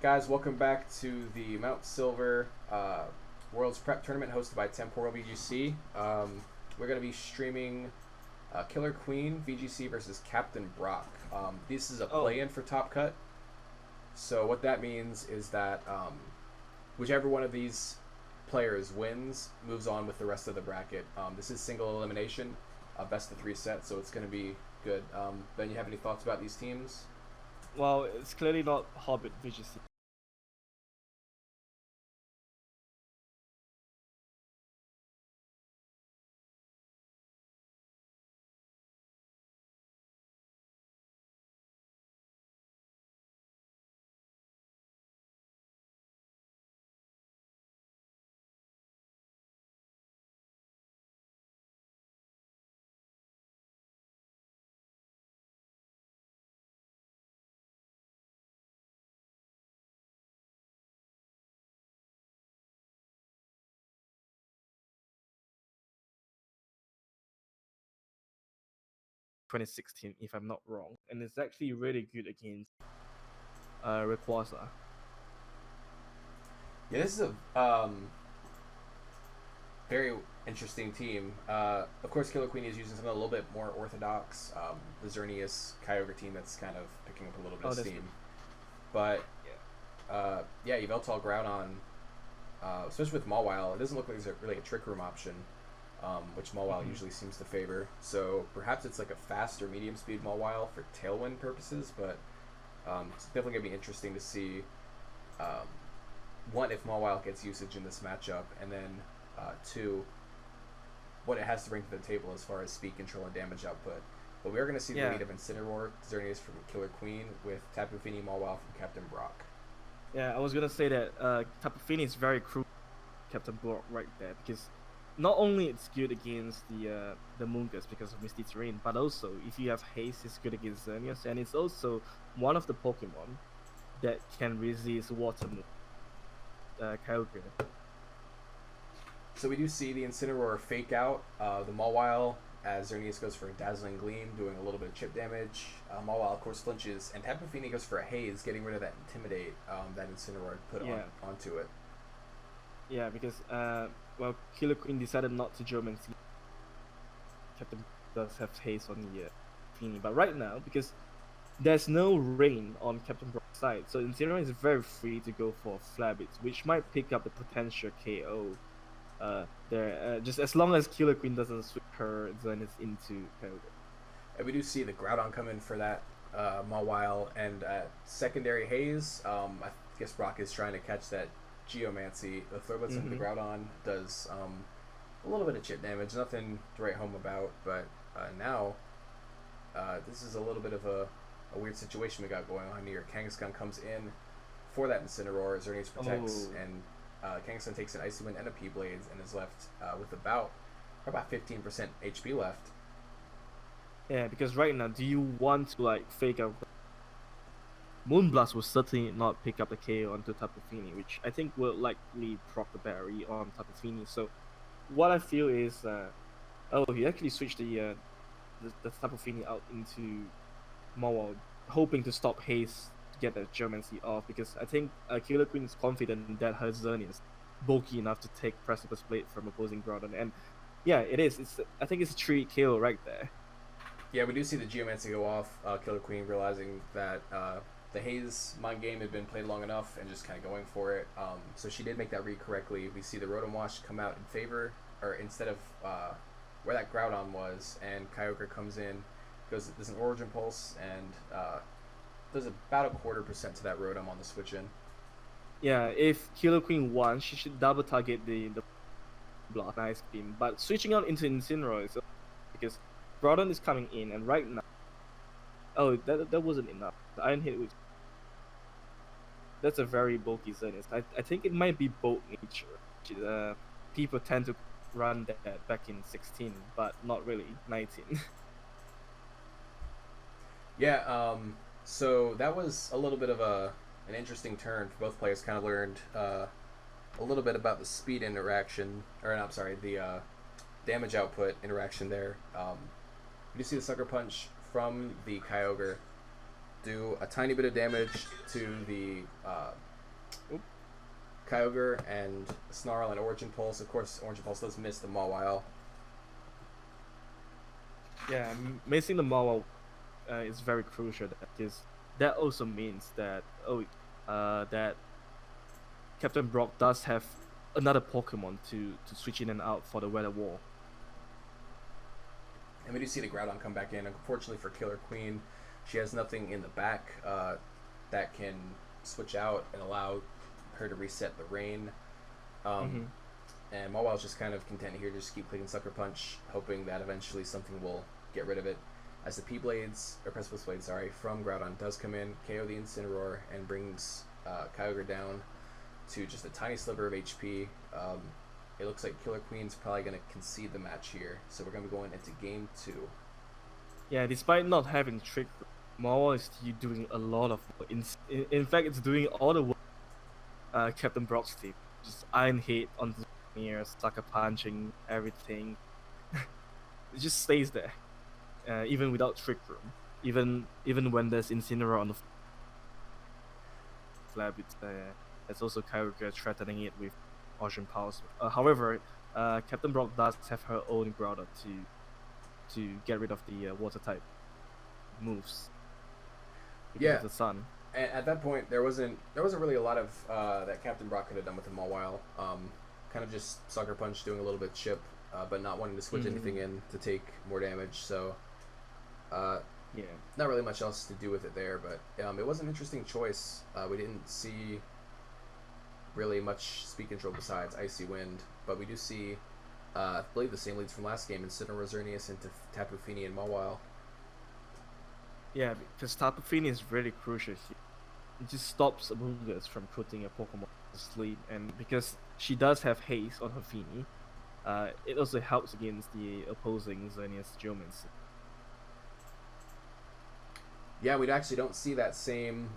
Guys, welcome back to the Mount Silver World's Prep Tournament hosted by TemporalVGC. We're going to be streaming Killer Queen VGC versus Captain Brock. This is a Oh, play-in for Top Cut. So what that means is that whichever one of these players wins moves on with the rest of the bracket. This is single elimination, best of three set, so it's going to be good. Ben, you have any thoughts about these teams? well, it's clearly not Hobbit VGC. 2016, if I'm not wrong, and it's actually really good against Rayquaza. Yeah, this is a very interesting team. Of course, Killer Queen is using something a little bit more orthodox. The Xerneas Kyogre team that's kind of picking up a little bit Oh, of that's steam. good. But Yeah. yeah, Yveltal Groudon, especially with Mawile, it doesn't look like there's really a Trick Room option, which Mawile Mhm. usually seems to favor. So perhaps it's like a fast or medium speed Mawile for Tailwind purposes, but it's definitely going to be interesting to see um, one, if Mawile gets usage in this matchup, and then two, what it has to bring to the table as far as speed control and damage output. But we are going to see the Yeah, lead of Incineroar, Xerneas from Killer Queen, with Tapu Fini Mawile from Captain Brock. yeah. I was gonna say that Tapu Fini is very crucial, Captain Block right there, because not only it's good against the Mungus because of Misty Terrain, but also if you have Haste, it's good against Xerneas, and it's also one of the Pokemon that can resist Water move, Kyogre. So we do see the Incineroar fake out the Mawile as Xerneas goes for a Dazzling Gleam, doing a little bit of chip damage. Mawile, of course, flinches, and Tapu Fini goes for a Haze, getting rid of that Intimidate that Incineroar put Yeah, onto it. yeah, because well, Killer Queen decided not to Geomancy. Captain does have haste on the Fini, but right now because there's no rain on Captain Brock's side, so Incineroar is very free to go for Flabbits, which might pick up the potential KO. There, just as long as Killer Queen doesn't switch her Zenith into Kyogre. And we do see the Groudon come in for that Mawile, and secondary Haze, I guess Brock is trying to catch that Geomancy. The throw blitz into the Mm-hmm. Groudon does a little bit of chip damage, nothing to write home about, but now this is a little bit of a weird situation we got going on here. Kangaskhan comes in for that Incineroar, Xerneas protects, Oh, and Kangaskhan takes an Icy Wind and a P-Blades and is left with about 15% HP left. yeah, because right now, do you want to like fake out? Moonblast will certainly not pick up the KO onto Tapu Fini, which I think will likely proc the berry on Tapu Fini. So what I feel is, oh, he actually switched the Tapu Fini out into Mawile, hoping to stop Haze to get the Geomancy off, because I think Killer Queen is confident that her Zern is bulky enough to take Precipice Blade from opposing Groudon, and yeah, it is. I think it's a 3 KO right there. Yeah, we do see the Geomancy go off. Killer Queen realizing that the Haze mind game had been played long enough and just kind of going for it. So she did make that read correctly. We see the Rotom Wash come out in favor, or instead of where that Groudon was, and Kyogre comes in, does an Origin Pulse, and does about a 1/4% to that Rotom on the switch in. Yeah, if Killer Queen won, she should double target the Block Ice Beam, but switching out into Incineroar is because Groudon is coming in, and right now, oh, that wasn't enough. The Iron Hit was that's a very bulky Zenith. I think it might be bolt nature. People tend to run that back in 16, but not really 19. Yeah, so that was a little bit of an interesting turn for both players. Kind of learned a little bit about the speed interaction, or no, I'm sorry, the damage output interaction there. You see the Sucker Punch from the Kyogre do a tiny bit of damage to the Kyogre and Snarl and Origin Pulse. Of course, Origin Pulse does miss the Mawile. Yeah, missing the Mawile is very crucial because that also means that that Captain Brock does have another Pokemon to switch in and out for the Weather Wall. And we do see the Groudon come back in. Unfortunately for Killer Queen, she has nothing in the back that can switch out and allow her to reset the rain. And Mawile's just kind of content here, just keep clicking Sucker Punch, hoping that eventually something will get rid of it. As the Precipice Blade, from Groudon does come in, KO the Incineroar, and brings Kyogre down to just a tiny sliver of HP. It looks like Killer Queen's probably going to concede the match here, so we're going to be going into Game 2. Yeah, despite not having Trick, Mawile is doing a lot of work. In fact, it's doing all the work Captain Brock's team. Just Iron Hit on the mirror, Sucker Punching, everything. It just stays there. Even without Trick Room. Even when there's Incineroar on the flab, it's also Kyogre threatening it with Ocean Pulse. However, Captain Brock does have her own Groudon to get rid of the water type moves. Yeah, of the sun. And at that point, there wasn't really a lot of that Captain Brock could have done with the Mawile. Kind of just Sucker Punch, doing a little bit chip, but not wanting to switch anything in to take more damage. So, yeah, not really much else to do with it there. But it was an interesting choice. We didn't see really much speed control besides Icy Wind, but we do see, I believe, the same leads from last game: Incineroar, Xerneas into Tapu Fini and Mawile. Yeah, because Tapu Fini is really crucial here. It just stops Amoonguss from putting a Pokemon to sleep, and because she does have haste on her Fini, it also helps against the opposing Xerneas Geomancy. Yeah, we actually don't see that same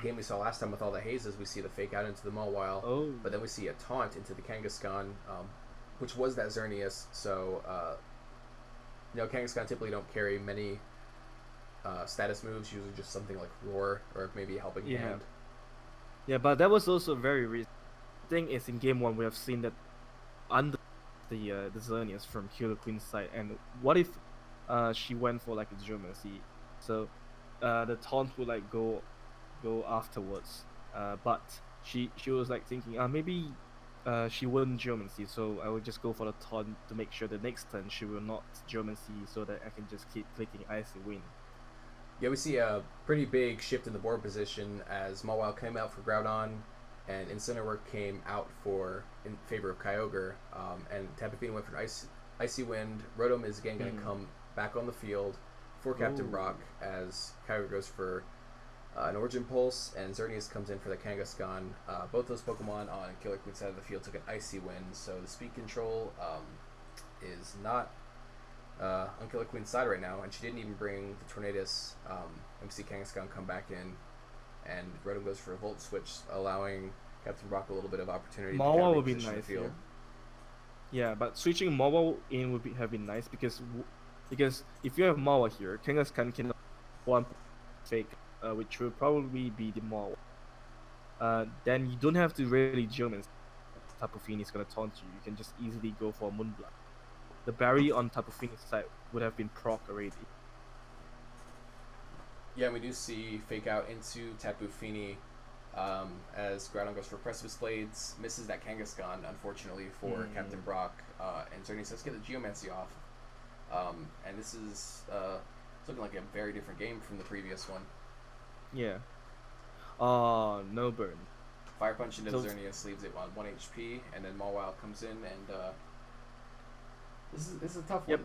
game we saw last time with all the hazes. We see the fake out into the Mawile, but then we see a taunt into the Kangaskhan, which was that Xerneas. So, Kangaskhan typically don't carry many status moves, usually just something like Roar or maybe Helping Hand. Yeah, but that was also very recent. The thing is, in Game 1, we have seen that under the Xerneas from Killer Queen's side, and what if she went for like a Geomancy? So the taunt would like go afterwards, but she was like thinking, maybe she wouldn't Geomancy, so I will just go for the taunt to make sure the next turn she will not Geomancy, so that I can just keep clicking Icy Wind. Yeah, we see a pretty big shift in the board position as Mawile came out for Groudon and Incineroar came out in favor of Kyogre, and Tapu Fini went for Icy Wind. Rotom is again going to come back on the field for Captain Brock as Kyogre goes for an Origin Pulse, and Xerneas comes in for the Kangaskhan. Both those Pokemon on Killer Queen's side of the field took an Icy Wind, so the speed control is not on Killer Queen's side right now, and she didn't even bring the Tornadus. MC Kangaskhan come back in, and Rotom goes for a Volt Switch, allowing Captain Brock a little bit of opportunity Mawile to would be nice. Yeah, but switching Mawile in would have been nice because if you have Mawile here, Kangaskhan can one fake, which will probably be the Mawile. Then you don't have to really Geomancy. Tapu Fini is gonna taunt you. You can just easily go for a Moonblast. The Barry on Tapu Fini's side would have been proc already. Yeah, we do see fake out into Tapu Fini as Groudon goes for Precipice Blades, misses that Kangaskhan, unfortunately, for Captain Brock, and Xerneas says, get the Geomancy off. And this is looking like a very different game from the previous one. Yeah. No burn. Fire Punch into Xerneas leaves it on 1 HP, and then Mawile comes in, and this is a tough one.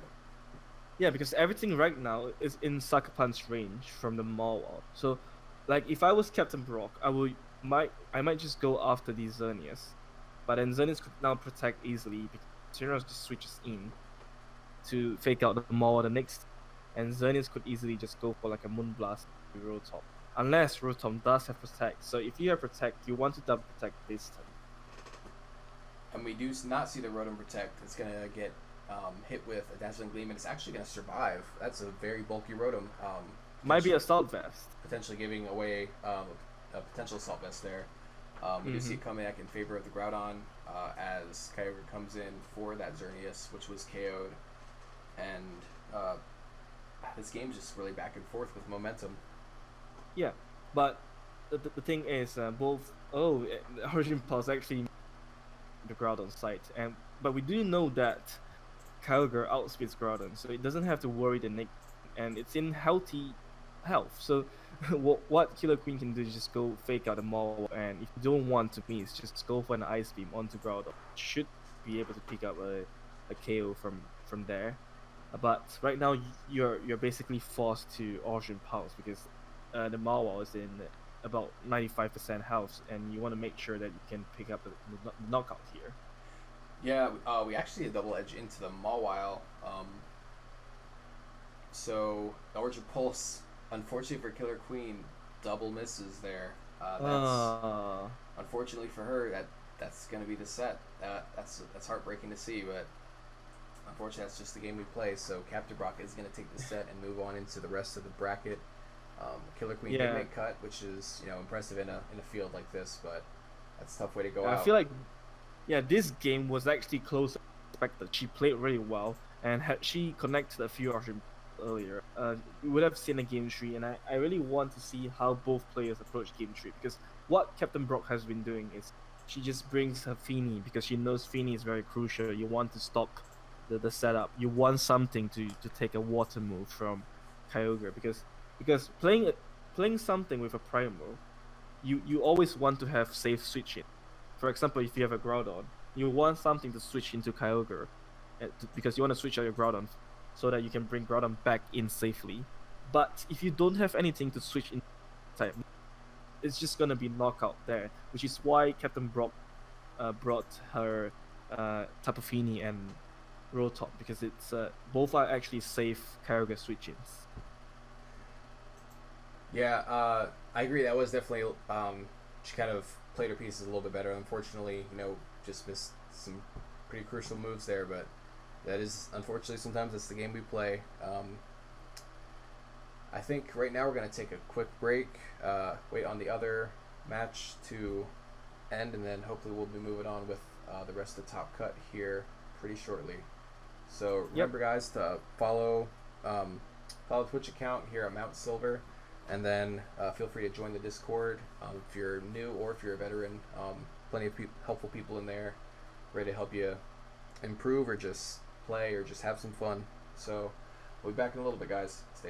Yeah, because everything right now is in Sucker Punch range from the Mawile. So, like, if I was Captain Brock, I might just go after the Xerneas, but then Xerneas could now protect easily because Xerneas just switches in to fake out the Mawile the next, and Xerneas could easily just go for like a Moonblast with Rotom, unless Rotom does have Protect. So if you have Protect, you want to double Protect this turn. And we do not see the Rotom Protect. It's gonna get hit with a Dazzling Gleam, and it's actually going to survive. That's a very bulky Rotom. Might be Assault Vest. Potentially giving away a potential Assault Vest there. We do see Mm-hmm. a comeback in favor of the Groudon as Kyogre comes in for that Xerneas, which was KO'd. And uh, this game's just really back and forth with momentum. Yeah, but the thing is, both Origin Pulse actually the Groudon side, and but we do know that Kyogre outspeeds Groudon, so it doesn't have to worry the Nick, and it's in healthy health. So what Killer Queen can do is just go fake out the Maul, and if you don't want to miss, just go for an Ice Beam onto Groudon. Should be able to pick up a KO from there. But right now you're basically forced to Origin Pulse because the Marwal is in about 95% health, and you want to make sure that you can pick up the knockout here. Yeah, we actually double edge into the Mawile. So Origin Pulse, unfortunately for Killer Queen, double misses there. That's Uh, unfortunately for her. That's gonna be the set. That's heartbreaking to see, but unfortunately that's just the game we play. So Captain Brock is gonna take the set and move on into the rest of the bracket. Killer Queen did yeah, make cut, which is impressive in a field like this, but that's a tough way to go I out. feel like this game was actually closer than expected. She played really well, and had she connected a few Argent earlier, we would have seen a game three. And I really want to see how both players approach game three because what Captain Brock has been doing is she just brings her Feeny because she knows Feeny is very crucial. You want to stop the setup. You want something to take a water move from Kyogre because playing something with a Primal, you always want to have safe switching. For example, if you have a Groudon, you want something to switch into Kyogre, because you want to switch out your Groudon so that you can bring Groudon back in safely. But if you don't have anything to switch in type, it's just gonna be knockout there, which is why Captain Brock brought her Tapu Fini and Rotom because it's both are actually safe Kyogre switch-ins. Yeah, I agree. That was definitely she kind of played her pieces a little bit better. Unfortunately, just missed some pretty crucial moves there. But that is unfortunately sometimes it's the game we play. I think right now we're gonna take a quick break, wait on the other match to end, and then hopefully we'll be moving on with the rest of the top cut here pretty shortly. So Yep. remember, guys, to follow the Twitch account here at Mount Silver, and then feel free to join the Discord if you're new or if you're a veteran. Plenty of helpful people in there, ready to help you improve or just play or just have some fun. So we'll be back in a little bit, guys. Stay tuned.